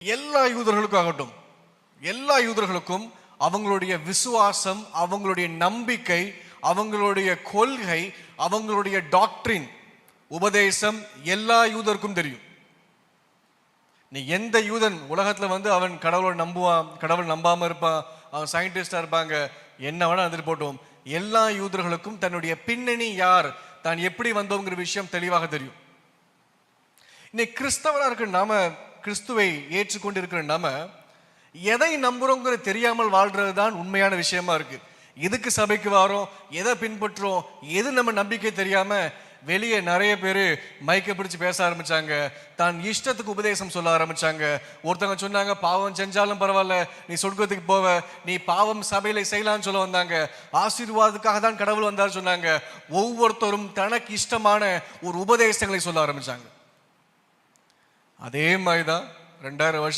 எல்லா யூதர்களுக்கும் ஆகட்டும், எல்லா யூதர்களுக்கும் அவங்களுடைய விசுவாசம், அவங்களுடைய நம்பிக்கை, அவங்களுடைய கொள்கை, அவங்களுடைய டாக்ட்ரின், உபதேசம் எல்லா யூதருக்கும் தெரியும். நீ எந்த யூதன் உலகத்துல அவன் கடவுளை நம்புவான், கடவுள் நம்பாம இருப்பான், அவன் சயின்டிஸ்டா இருப்பாங்க, என்ன வேணா வந்துட்டு போட்டோம், எல்லா யூதர்களுக்கும் தன்னுடைய பின்னணி யார், தான் எப்படி வந்தோங்கிற விஷயம் தெளிவாக தெரியும். இன்னைக்கு கிறிஸ்தவரா இருக்கிற நாம, கிறிஸ்துவை ஏற்றுக்கொண்டு இருக்கிற நாம, எதை நம்புறோங்கிற தெரியாமல் வாழ்றது தான் உண்மையான விஷயமா இருக்கு. எதுக்கு சபைக்கு வரோம், எதை பின்பற்றுறோம், எது நம்ம நம்பிக்கை தெரியாம வெளியே நிறைய பேர் மைக்கை பிடிச்சு பேச ஆரம்பிச்சாங்க, தான் இஷ்டத்துக்கு உபதேசம் சொல்ல ஆரம்பிச்சாங்க. ஒருத்தவங்க சொன்னாங்க, பாவம் செஞ்சாலும் பரவாயில்ல, நீ சொர்க்கத்துக்கு போவ, நீ பாவம் சபையில செய்யலான்னு சொல்ல வந்தாங்க. ஆசீர்வாதத்துக்காக தான் கடவுள் வந்தார் சொன்னாங்க. ஒவ்வொருத்தரும் தனக்கு இஷ்டமான ஒரு உபதேசங்களை சொல்ல ஆரம்பிச்சாங்க. அதே மாதிரிதான் 2000 வருஷம்